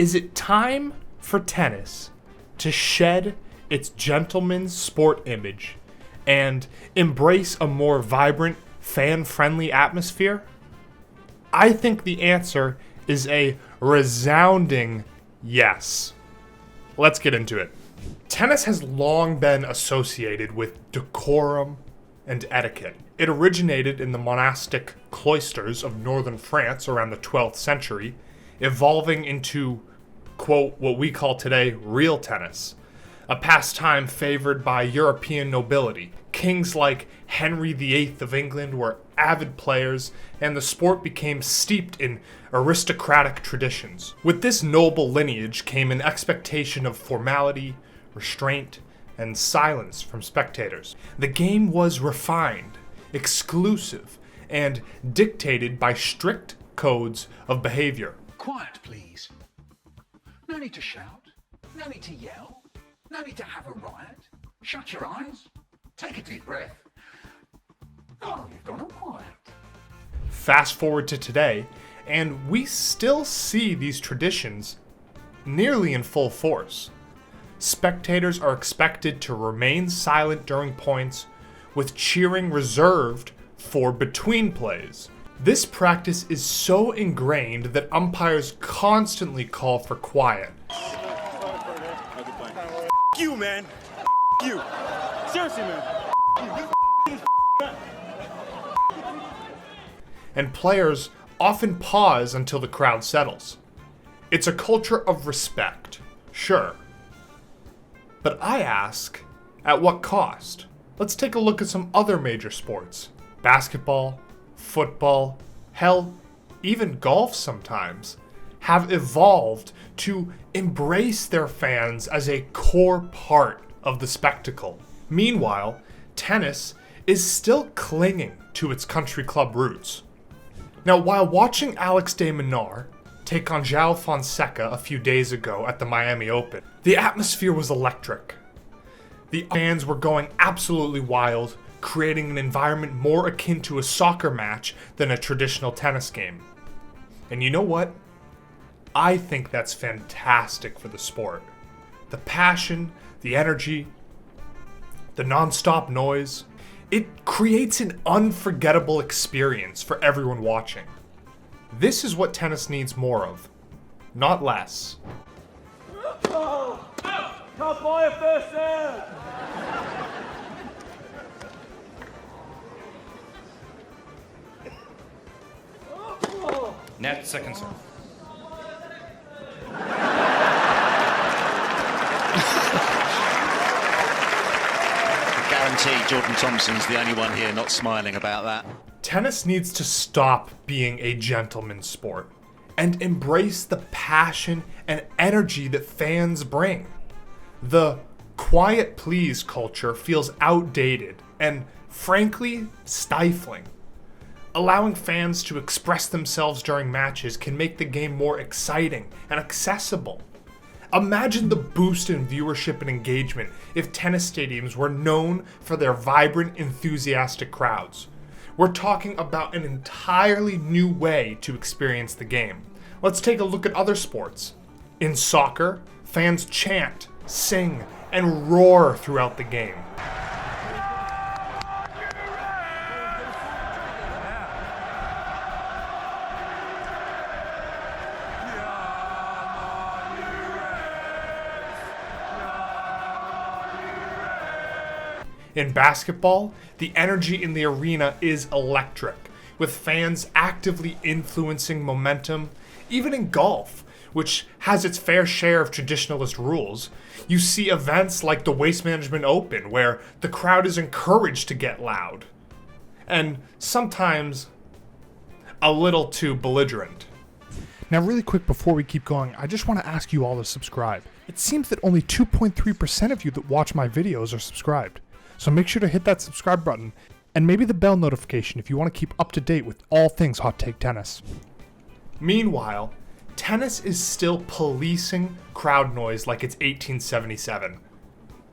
Is it time for tennis to shed its gentleman's sport image and embrace a more vibrant, fan-friendly atmosphere? I think the answer is a resounding yes. Let's get into it. Tennis has long been associated with decorum and etiquette. It originated in the monastic cloisters of northern France around the 12th century, evolving into, quote, what we call today real tennis, a pastime favored by European nobility. Kings like Henry VIII of England were avid players, and the sport became steeped in aristocratic traditions. With this noble lineage came an expectation of formality, restraint, and silence from spectators. The game was refined, exclusive, and dictated by strict codes of behavior. Quiet, please. No need to shout. No need to yell. No need to have a riot. Shut your eyes. Take a deep breath. Oh, you've gone all quiet. Fast forward to today, and we still see these traditions nearly in full force. Spectators are expected to remain silent during points, with cheering reserved for between plays. This practice is so ingrained that umpires constantly call for quiet. You, man. You. Seriously, man. And players often pause until the crowd settles. It's a culture of respect, sure. But I ask, at what cost? Let's take a look at some other major sports. Basketball, football, hell, even golf sometimes, have evolved to embrace their fans as a core part of the spectacle. Meanwhile, tennis is still clinging to its country club roots. Now, while watching Alex de Minaur take on João Fonseca a few days ago at the Miami Open, the atmosphere was electric. The fans were going absolutely wild, creating an environment more akin to a soccer match than a traditional tennis game. And you know what? I think that's fantastic for the sport. The passion, the energy, the non-stop noise. It creates an unforgettable experience for everyone watching. This is what tennis needs more of, not less. Can't buy a first serve. Net second serve. Guarantee Jordan Thompson's the only one here not smiling about that. Tennis needs to stop being a gentleman's sport and embrace the passion and energy that fans bring. The quiet please culture feels outdated and, frankly, stifling. Allowing fans to express themselves during matches can make the game more exciting and accessible. Imagine the boost in viewership and engagement if tennis stadiums were known for their vibrant, enthusiastic crowds. We're talking about an entirely new way to experience the game. Let's take a look at other sports. In soccer, fans chant, sing, and roar throughout the game. In basketball, the energy in the arena is electric, with fans actively influencing momentum. Even in golf, which has its fair share of traditionalist rules, you see events like the Waste Management Open, where the crowd is encouraged to get loud. And sometimes a little too belligerent. Now, really quick before we keep going, I just want to ask you all to subscribe. It seems that only 2.3% of you that watch my videos are subscribed. So make sure to hit that subscribe button and maybe the bell notification if you want to keep up to date with all things Hot Take Tennis. Meanwhile, tennis is still policing crowd noise like it's 1877.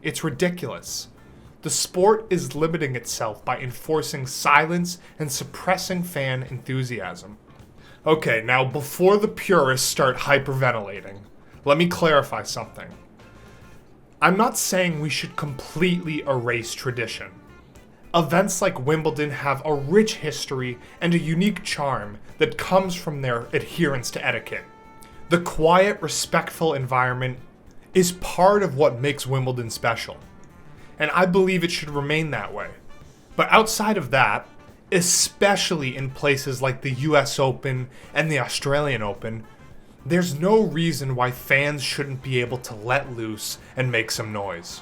It's ridiculous. The sport is limiting itself by enforcing silence and suppressing fan enthusiasm. Okay, now before the purists start hyperventilating, let me clarify something. I'm not saying we should completely erase tradition. Events like Wimbledon have a rich history and a unique charm that comes from their adherence to etiquette. The quiet, respectful environment is part of what makes Wimbledon special, and I believe it should remain that way. But outside of that, especially in places like the US Open and the Australian Open, there's no reason why fans shouldn't be able to let loose and make some noise.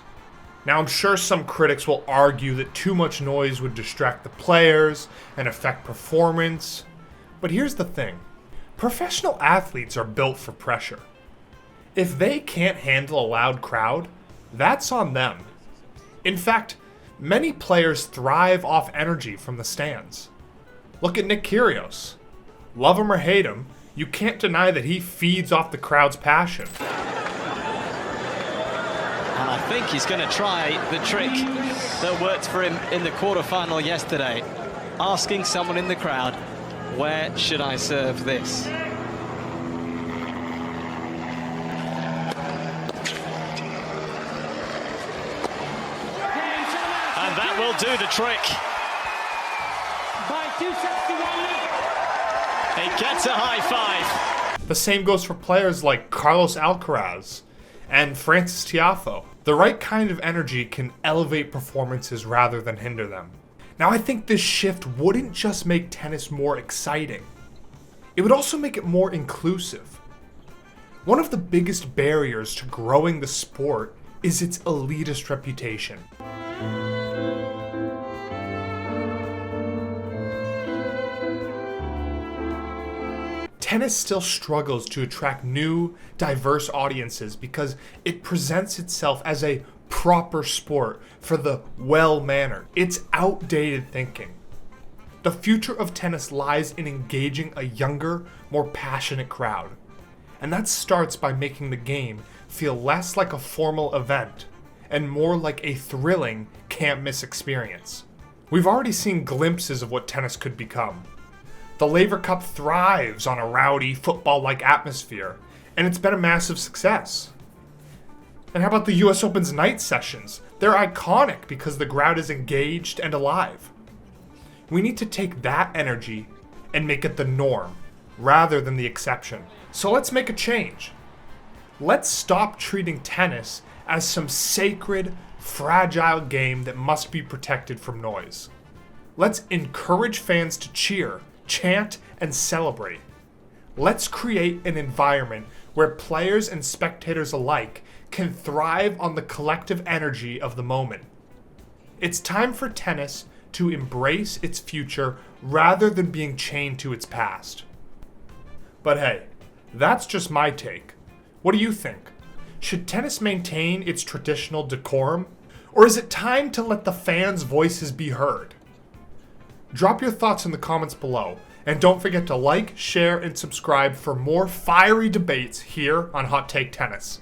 Now, I'm sure some critics will argue that too much noise would distract the players and affect performance, but here's the thing. Professional athletes are built for pressure. If they can't handle a loud crowd, that's on them. In fact, many players thrive off energy from the stands. Look at Nick Kyrgios. Love him or hate him, you can't deny that he feeds off the crowd's passion. And I think he's going to try the trick that worked for him in the quarterfinal yesterday. Asking someone in the crowd, where should I serve this? And that will do the trick. By 2 sets to 1. He gets a high five. The same goes for players like Carlos Alcaraz and Francis Tiafoe. The right kind of energy can elevate performances rather than hinder them. Now, I think this shift wouldn't just make tennis more exciting, it would also make it more inclusive. One of the biggest barriers to growing the sport is its elitist reputation. Tennis still struggles to attract new, diverse audiences because it presents itself as a proper sport for the well-mannered. It's outdated thinking. The future of tennis lies in engaging a younger, more passionate crowd. And that starts by making the game feel less like a formal event and more like a thrilling, can't-miss experience. We've already seen glimpses of what tennis could become. The Laver Cup thrives on a rowdy, football-like atmosphere, and it's been a massive success. And how about the US Open's night sessions? They're iconic because the crowd is engaged and alive. We need to take that energy and make it the norm, rather than the exception. So let's make a change. Let's stop treating tennis as some sacred, fragile game that must be protected from noise. Let's encourage fans to cheer, chant, and celebrate. Let's create an environment where players and spectators alike can thrive on the collective energy of the moment. It's time for tennis to embrace its future rather than being chained to its past. But hey, that's just my take. What do you think? Should tennis maintain its traditional decorum? Or is it time to let the fans' voices be heard? Drop your thoughts in the comments below, and don't forget to like, share, and subscribe for more fiery debates here on Hot Take Tennis.